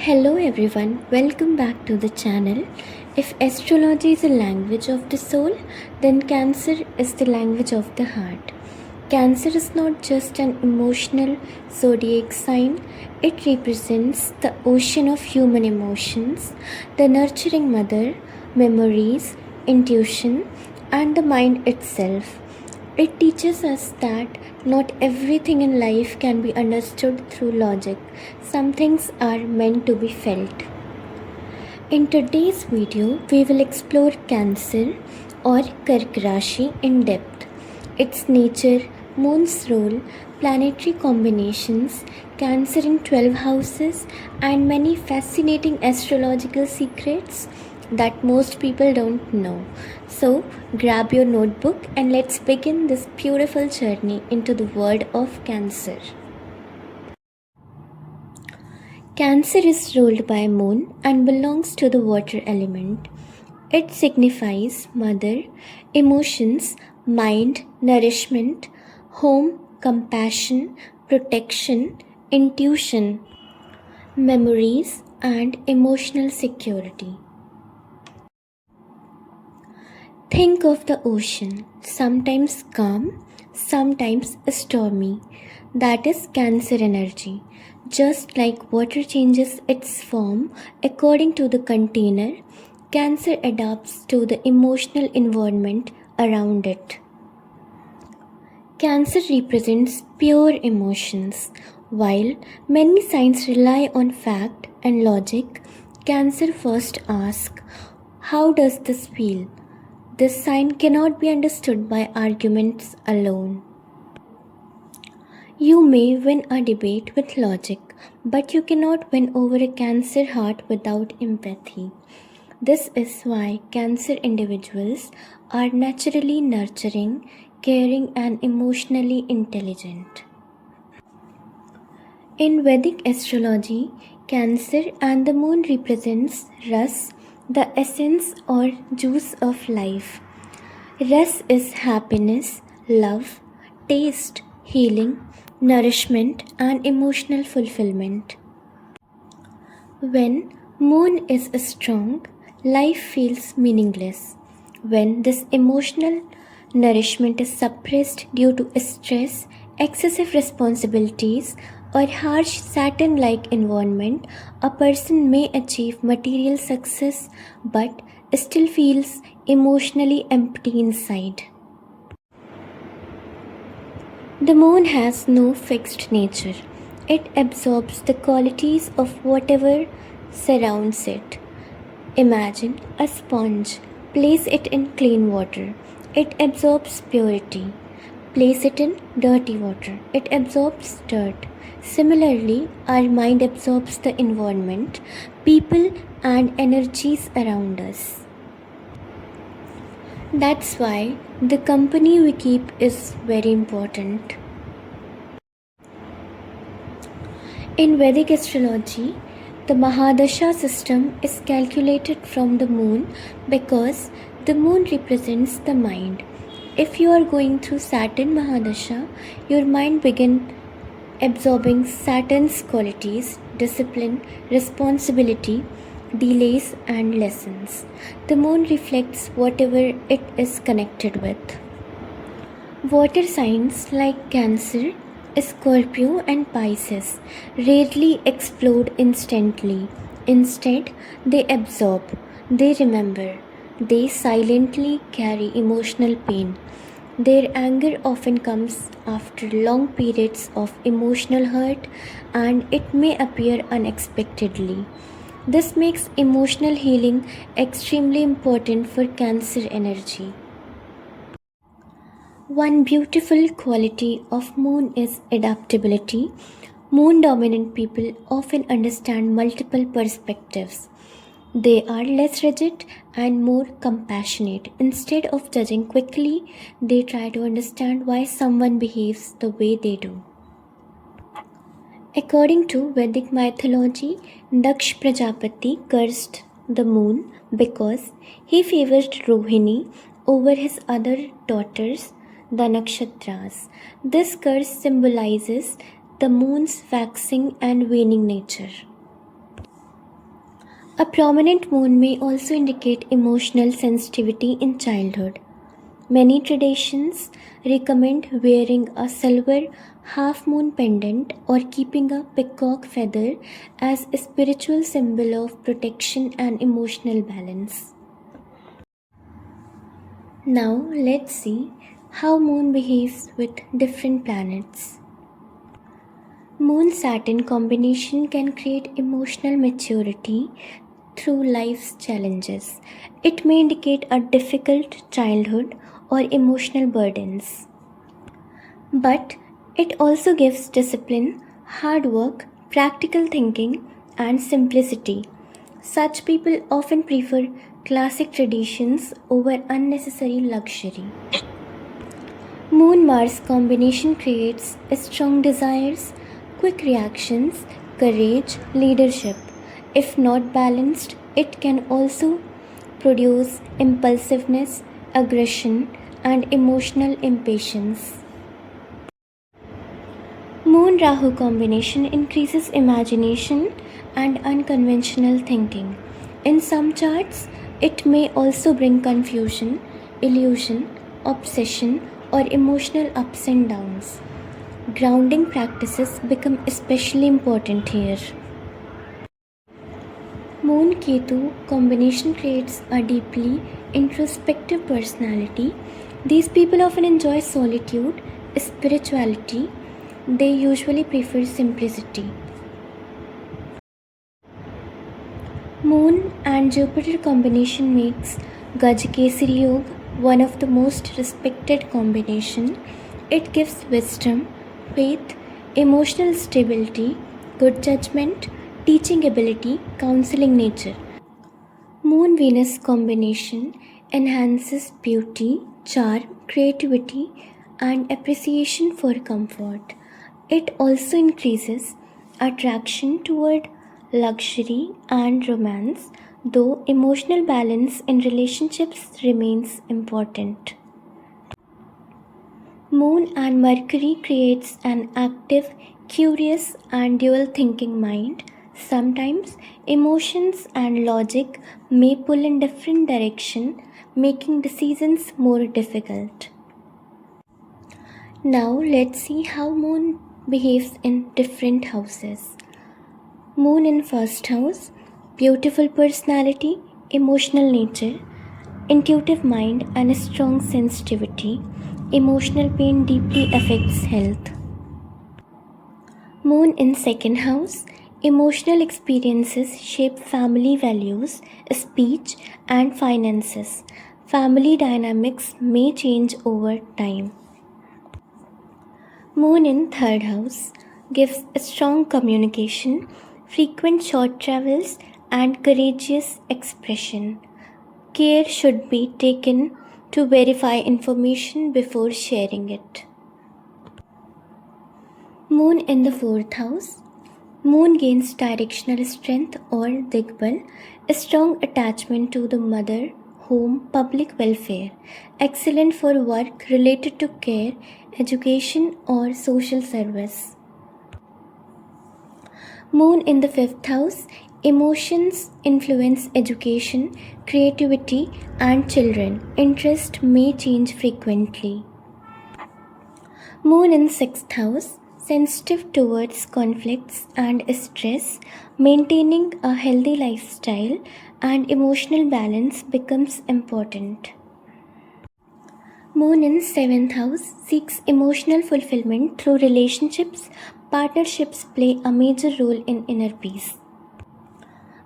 Hello everyone, welcome back to the channel. If astrology is a language of the soul, then Cancer is the language of the heart. Cancer is not just an emotional zodiac sign, it represents the ocean of human emotions, the nurturing mother, memories, intuition, and the mind itself. It teaches us that not everything in life can be understood through logic. Some things are meant to be felt. In today's video, we will explore Cancer or Kark Rashi in depth. Its nature, moon's role, planetary combinations, Cancer in 12 houses, and many fascinating astrological secrets that most people don't know. So, grab your notebook and let's begin this beautiful journey into the world of Cancer. Cancer is ruled by moon and belongs to the water element. It signifies mother, emotions, mind, nourishment, home, compassion, protection, intuition, memories, and emotional security. Think of the ocean, sometimes calm, sometimes stormy. That is Cancer energy. Just like water changes its form according to the container, Cancer adapts to the emotional environment around it. Cancer represents pure emotions. While many signs rely on fact and logic, Cancer first asks, how does this feel? This sign cannot be understood by arguments alone. You may win a debate with logic, but you cannot win over a Cancer heart without empathy. This is why Cancer individuals are naturally nurturing, caring, and emotionally intelligent. In Vedic astrology, Cancer and the moon represents Ras, the essence or juice of life. Ras is happiness, love, taste, healing, nourishment, and emotional fulfillment. When moon is strong, life feels meaningless. When this emotional nourishment is suppressed due to stress, excessive responsibilities, or harsh Saturn-like environment, a person may achieve material success but still feels emotionally empty inside. The moon has no fixed nature. It absorbs the qualities of whatever surrounds it. Imagine a sponge. Place it in clean water. It absorbs purity. Place it in dirty water. It absorbs dirt. Similarly, our mind absorbs the environment, people, and energies around us. That's why the company we keep is very important. In Vedic astrology, the Mahadasha system is calculated from the moon because the moon represents the mind. If you are going through Saturn Mahadasha, your mind begins absorbing Saturn's qualities, discipline, responsibility, delays, and lessons. The moon reflects whatever it is connected with. Water signs like Cancer, Scorpio, and Pisces rarely explode instantly. Instead, they absorb, they remember, they silently carry emotional pain. Their anger often comes after long periods of emotional hurt and it may appear unexpectedly. This makes emotional healing extremely important for Cancer energy. One beautiful quality of moon is adaptability. Moon dominant people often understand multiple perspectives. They are less rigid and more compassionate. Instead of judging quickly, they try to understand why someone behaves the way they do. According to Vedic mythology, Daksh Prajapati cursed the moon because he favored Rohini over his other daughters, the nakshatras. This curse symbolizes the moon's waxing and waning nature. A prominent moon may also indicate emotional sensitivity in childhood. Many traditions recommend wearing a silver half moon pendant or keeping a peacock feather as a spiritual symbol of protection and emotional balance. Now let's see how moon behaves with different planets. Moon Saturn combination can create emotional maturity through life's challenges. It may indicate a difficult childhood or emotional burdens. But it also gives discipline, hard work, practical thinking, and simplicity. Such people often prefer classic traditions over unnecessary luxury. Moon Mars combination creates strong desires, quick reactions, courage, leadership. If not balanced, it can also produce impulsiveness, aggression, and emotional impatience. Moon Rahu combination increases imagination and unconventional thinking. In some charts, it may also bring confusion, illusion, obsession, or emotional ups and downs. Grounding practices become especially important here. Moon Ketu combination creates a deeply introspective personality. These people often enjoy solitude, spirituality. They usually prefer simplicity. Moon and Jupiter combination makes Gajakesari Yoga one of the most respected combination. It gives wisdom, faith, emotional stability, good judgment, teaching ability, counseling nature. Moon Venus combination enhances beauty, charm, creativity, and appreciation for comfort. It also increases attraction toward luxury and romance, though emotional balance in relationships remains important. Moon and Mercury creates an active, curious, and dual thinking mind. Sometimes emotions and logic may pull in different direction, making decisions more difficult. Now let's see how Moon behaves in different houses. Moon in first house, beautiful personality, emotional nature, intuitive mind, and a strong sensitivity. Emotional pain deeply affects health. Moon in second house, emotional experiences shape family values, speech, and finances. Family dynamics may change over time. Moon in third house gives strong communication, frequent short travels, and courageous expression. Care should be taken to verify information before sharing it. Moon in the fourth house. Moon gains directional strength or digbal, a strong attachment to the mother, home, public welfare, excellent for work related to care, education, or social service. Moon in the fifth house, emotions influence education, creativity, and children. Interest may change frequently. Moon in sixth house, sensitive towards conflicts and stress, maintaining a healthy lifestyle and emotional balance becomes important. Moon in seventh house seeks emotional fulfillment through relationships. Partnerships play a major role in inner peace.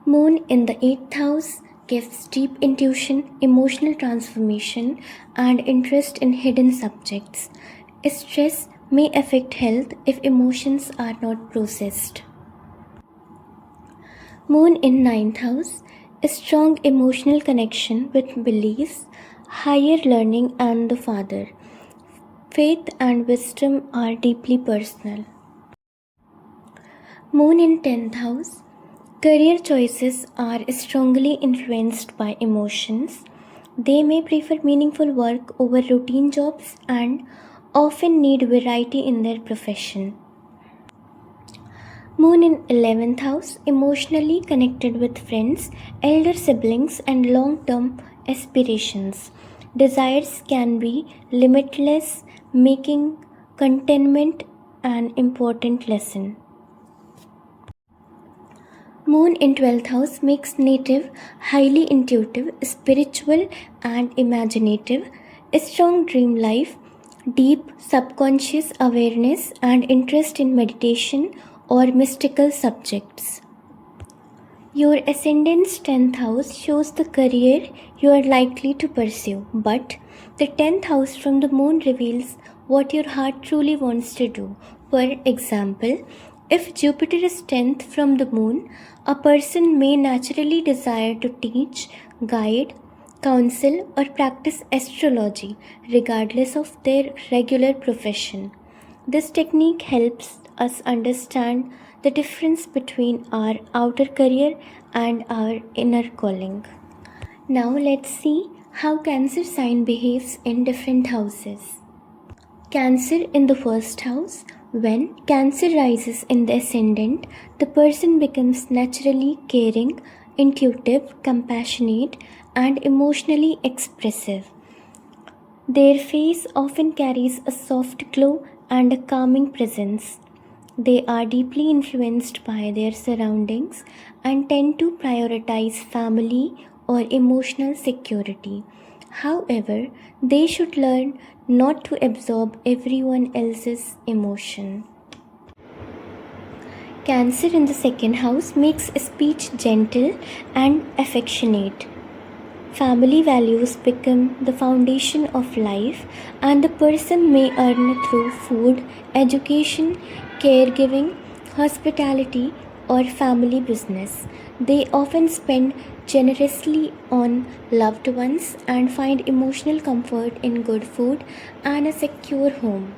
Moon in the eighth house gives deep intuition, emotional transformation, and interest in hidden subjects. Stress may affect health if emotions are not processed. Moon in ninth house, a strong emotional connection with beliefs, higher learning, and the father. Faith and wisdom are deeply personal. Moon in 10th house, career choices are strongly influenced by emotions. They may prefer meaningful work over routine jobs and often need variety in their profession. Moon in 11th house, emotionally connected with friends, elder siblings, and long term aspirations. Desires can be limitless, making contentment an important lesson. Moon in 12th house makes native highly intuitive, spiritual, and imaginative, a strong dream life, deep subconscious awareness, and interest in meditation or mystical subjects. Your ascendant's 10th house shows the career you are likely to pursue, but the 10th house from the moon reveals what your heart truly wants to do. For example, if Jupiter is 10th from the moon, a person may naturally desire to teach, guide, counsel, or practice astrology regardless of their regular profession. This technique helps us understand the difference between our outer career and our inner calling. Now let's see how Cancer sign behaves in different houses. Cancer in the first house. When Cancer rises in the ascendant, the person becomes naturally caring, intuitive, compassionate, and emotionally expressive. Their face often carries a soft glow and a calming presence. They are deeply influenced by their surroundings and tend to prioritize family or emotional security. However, they should learn not to absorb everyone else's emotion. Cancer in the second house makes speech gentle and affectionate. Family values become the foundation of life, and the person may earn through food, education, caregiving, hospitality, or family business. They often spend generously on loved ones and find emotional comfort in good food and a secure home.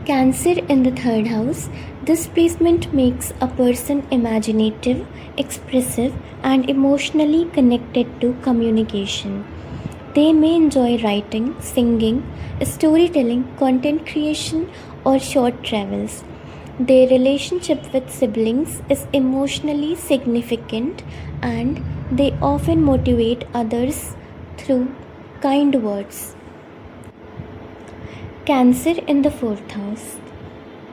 Cancer in the third house. This placement makes a person imaginative, expressive, and emotionally connected to communication. They may enjoy writing, singing, storytelling, content creation, or short travels. Their relationship with siblings is emotionally significant and they often motivate others through kind words. Cancer in the fourth house.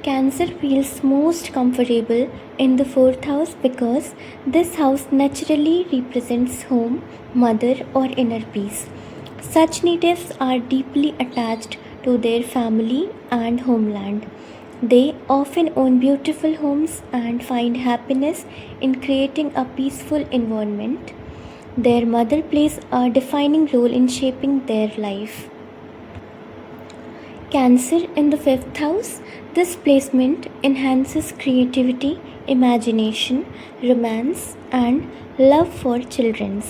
Cancer feels most comfortable in the fourth house because this house naturally represents home, mother, or inner peace. Such natives are deeply attached to their family and homeland. They often own beautiful homes and find happiness in creating a peaceful environment. Their mother plays a defining role in shaping their life. Cancer in the fifth house. This placement enhances creativity, imagination, romance, and love for children.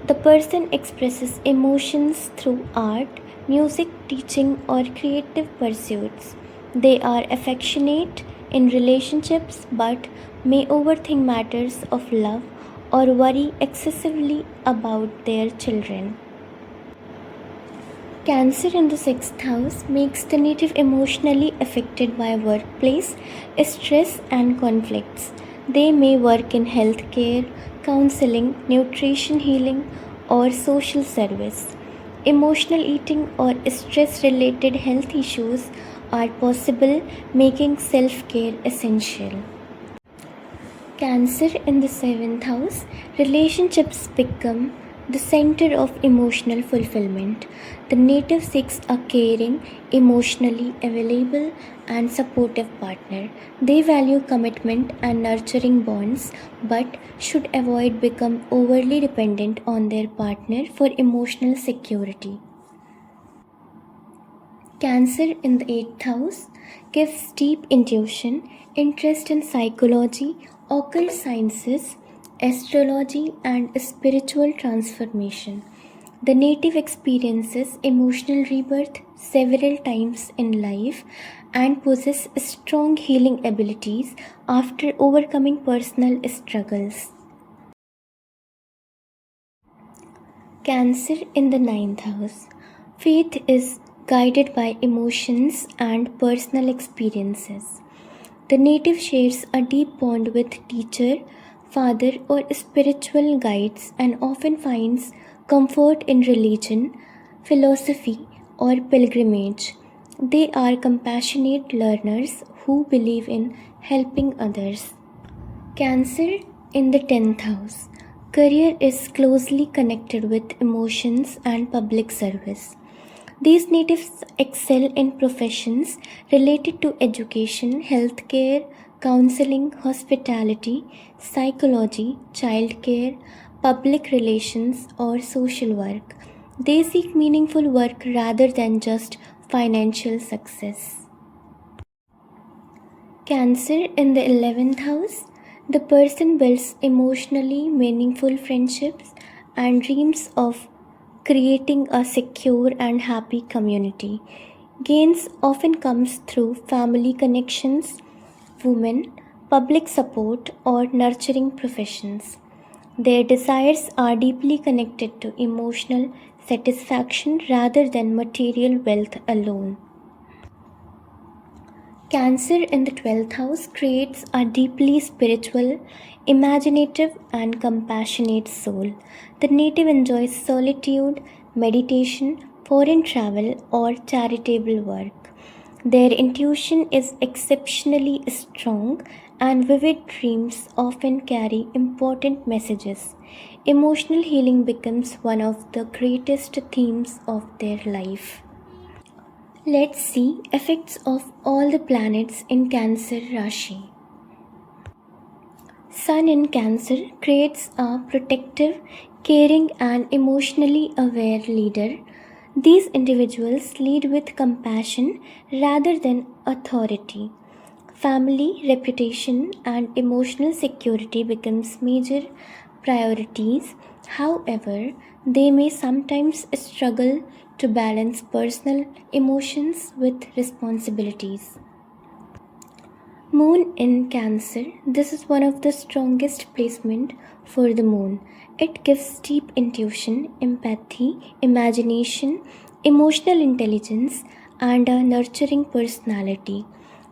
The person expresses emotions through art, music, teaching, or creative pursuits. They are affectionate in relationships but may overthink matters of love or worry excessively about their children. Cancer in the sixth house makes the native emotionally affected by workplace stress and conflicts. They may work in healthcare, counseling, nutrition healing, or social service. Emotional eating or stress related health issues are possible, making self care essential. Cancer in the seventh house, relationships become the center of emotional fulfillment. The native seeks a caring, emotionally available, and supportive partner. They value commitment and nurturing bonds, but should avoid become overly dependent on their partner for emotional security. Cancer in the eighth house gives deep intuition, interest in psychology, occult sciences, astrology, and spiritual transformation. The native experiences emotional rebirth several times in life and possess strong healing abilities after overcoming personal struggles. Cancer in the ninth house. Faith is guided by emotions and personal experiences. The native shares a deep bond with teacher, father, or spiritual guides and often finds comfort in religion, philosophy, or pilgrimage. They are compassionate learners who believe in helping others. Cancer in the 10th house. Career is closely connected with emotions and public service. These natives excel in professions related to education, healthcare, counseling, hospitality, psychology, childcare, public relations, or social work. They seek meaningful work rather than just financial success. Cancer in the 11th house. The person builds emotionally meaningful friendships and dreams of creating a secure and happy community. Gains often comes through family connections, women, public support, or nurturing professions. Their desires are deeply connected to emotional satisfaction rather than material wealth alone. Cancer in the 12th house creates a deeply spiritual, imaginative, and compassionate soul. The native enjoys solitude, meditation, foreign travel, or charitable work. Their intuition is exceptionally strong, and vivid dreams often carry important messages. Emotional healing becomes one of the greatest themes of their life. Let's see effects of all the planets in Cancer Rashi. Sun in Cancer creates a protective, caring, and emotionally aware leader. These individuals lead with compassion rather than authority. Family, reputation, and emotional security becomes major priorities. However, they may sometimes struggle to balance personal emotions with responsibilities. Moon in Cancer. This is one of the strongest placement for the moon. It gives deep intuition, empathy, imagination, emotional intelligence, and a nurturing personality.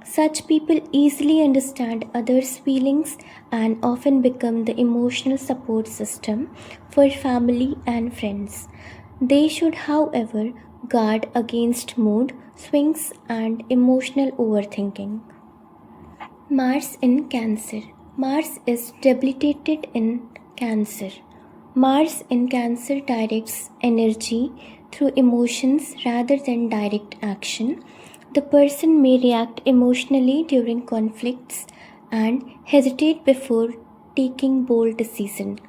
Such people easily understand others' feelings and often become the emotional support system for family and friends. They should, however, guard against mood swings and emotional overthinking. Mars in Cancer. Mars is debilitated in Cancer. Mars in Cancer directs energy through emotions rather than direct action. The person may react emotionally during conflicts and hesitate before taking bold decisions.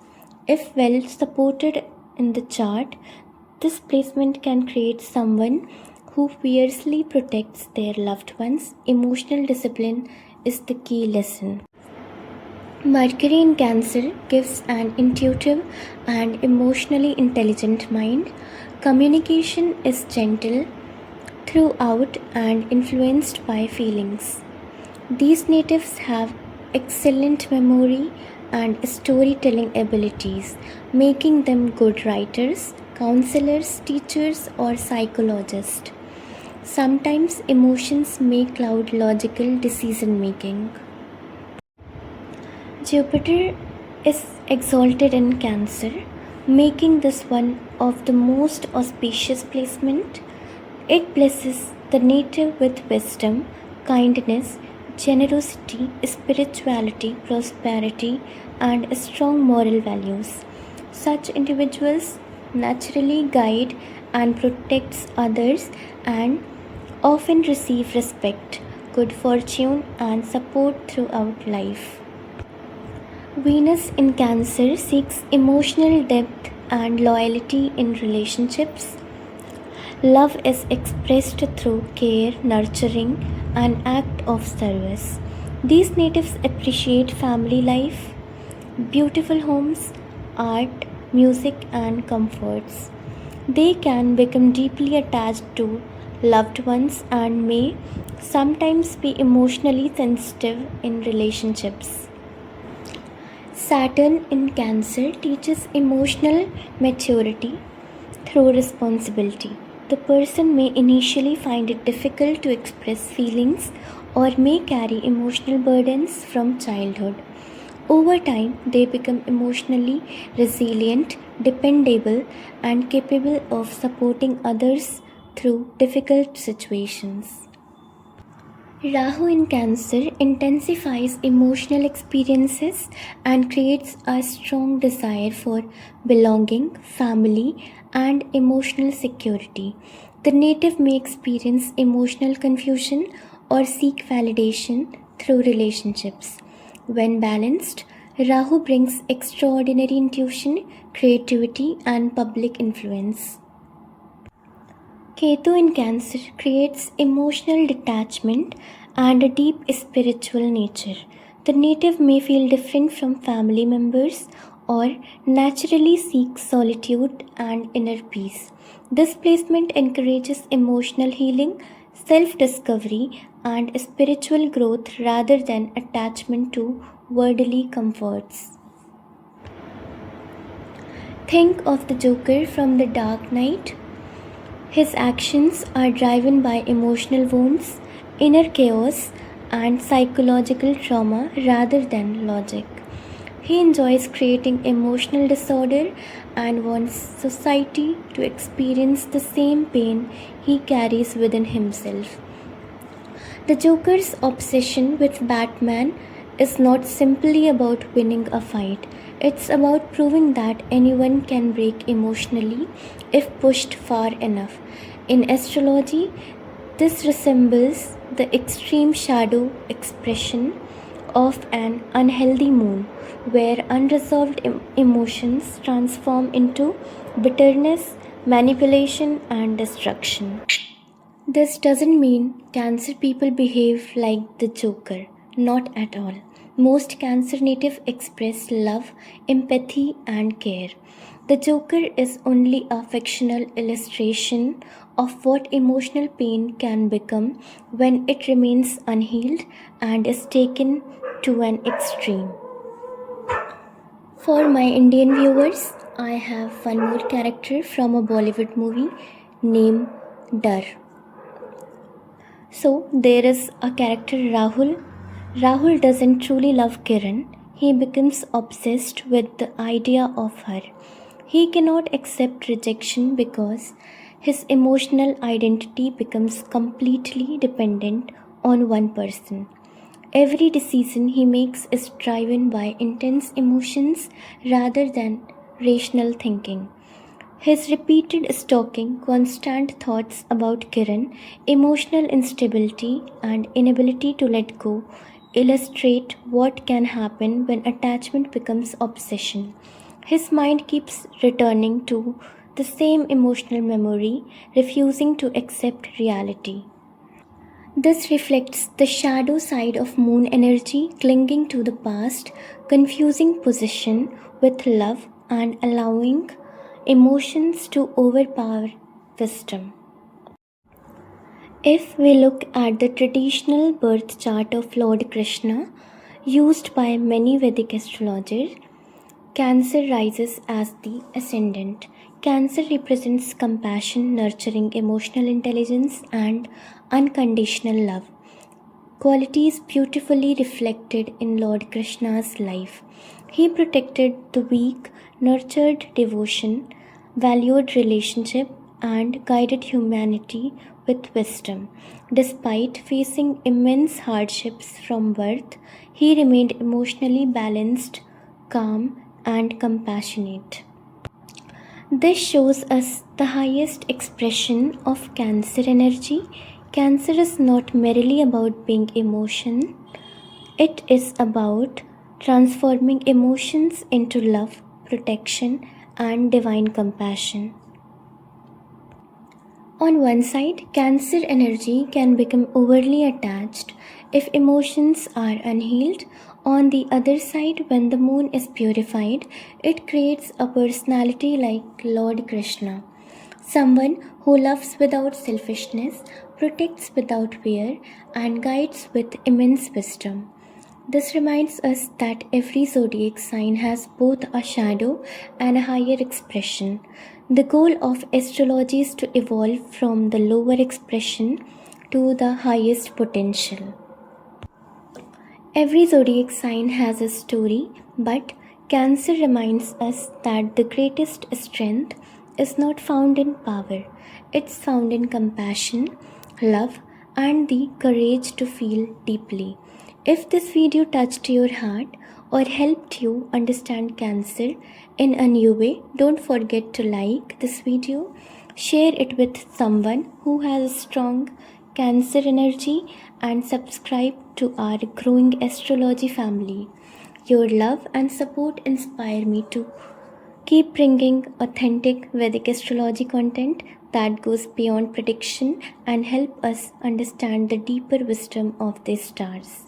If well supported in the chart, this placement can create someone who fiercely protects their loved ones. Emotional discipline is the key lesson. Mercury in Cancer gives an intuitive and emotionally intelligent mind. Communication is gentle throughout and influenced by feelings. These natives have excellent memory and storytelling abilities, making them good writers, counselors, teachers, or psychologists. Sometimes emotions may cloud logical decision making. Jupiter is exalted in Cancer, making this one of the most auspicious placement. It blesses the native with wisdom, kindness, generosity, spirituality, prosperity, and strong moral values. Such individuals naturally guide and protects others and often receive respect, good fortune, and support throughout life. Venus in Cancer seeks emotional depth and loyalty in relationships. Love is expressed through care, nurturing, and act of service. These natives appreciate family life, beautiful homes, art, music, and comforts. They can become deeply attached to loved ones and may sometimes be emotionally sensitive in relationships. Saturn in Cancer teaches emotional maturity through responsibility. The person may initially find it difficult to express feelings or may carry emotional burdens from childhood. Over time, they become emotionally resilient, dependable, and capable of supporting others through difficult situations. Rahu in Cancer intensifies emotional experiences and creates a strong desire for belonging, family, and emotional security. The native may experience emotional confusion or seek validation through relationships. When balanced, Rahu brings extraordinary intuition, creativity, and public influence. Ketu in Cancer creates emotional detachment and a deep spiritual nature. The native may feel different from family members or naturally seek solitude and inner peace. This placement encourages emotional healing, self discovery, and spiritual growth rather than attachment to worldly comforts. Think of the Joker from The Dark Knight. His actions are driven by emotional wounds, inner chaos, and psychological trauma rather than logic. He enjoys creating emotional disorder and wants society to experience the same pain he carries within himself. The Joker's obsession with Batman is not simply about winning a fight, it's about proving that anyone can break emotionally if pushed far enough. In astrology, this resembles the extreme shadow expression of an unhealthy moon, where unresolved emotions transform into bitterness, manipulation, and destruction. This doesn't mean Cancer people behave like the Joker. Not at all. Most Cancer native express love, empathy, and care. The Joker is only a fictional illustration of what emotional pain can become when it remains unhealed and is taken to an extreme. For my Indian viewers, I have one more character from a Bollywood movie named Dar. So there is a character Rahul. Rahul doesn't truly love Kiran. He becomes obsessed with the idea of her. He cannot accept rejection because his emotional identity becomes completely dependent on one person. Every decision he makes is driven by intense emotions rather than rational thinking. His repeated stalking, constant thoughts about Kiran, emotional instability, and inability to let go illustrate what can happen when attachment becomes obsession. His mind keeps returning to the same emotional memory, refusing to accept reality. This reflects the shadow side of moon energy, clinging to the past, confusing possession with love, and allowing emotions to overpower wisdom. If we look at the traditional birth chart of Lord Krishna, used by many Vedic astrologers, Cancer rises as the ascendant. Cancer represents compassion, nurturing emotional intelligence, and unconditional love, qualities beautifully reflected in Lord Krishna's life. He protected the weak, nurtured devotion, valued relationship, and guided humanity with wisdom. Despite facing immense hardships from birth, he remained emotionally balanced, calm, and compassionate. This shows us the highest expression of Cancer energy. Cancer is not merely about being emotion, it is about transforming emotions into love, protection, and divine compassion. On one side, Cancer energy can become overly attached if emotions are unhealed. On the other side, when the moon is purified, it creates a personality like Lord Krishna, someone who loves without selfishness, protects without fear, and guides with immense wisdom. This reminds us that every zodiac sign has both a shadow and a higher expression. The goal of astrology is to evolve from the lower expression to the highest potential. Every zodiac sign has a story, but Cancer reminds us that the greatest strength is not found in power, it's found in compassion, love, and the courage to feel deeply. If this video touched your heart or helped you understand Cancer in a new way, don't forget to like this video, share it with someone who has a strong Cancer energy, and subscribe to our growing astrology family. Your love and support inspire me to keep bringing authentic Vedic astrology content that goes beyond prediction and help us understand the deeper wisdom of the stars.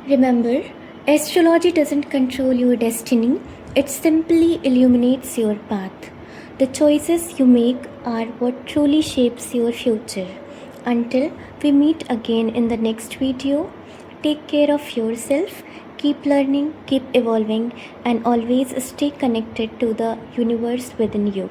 Remember, astrology doesn't control your destiny, it simply illuminates your path. The choices you make are what truly shapes your future. Until we meet again in the next video, take care of yourself, keep learning, keep evolving, and always stay connected to the universe within you.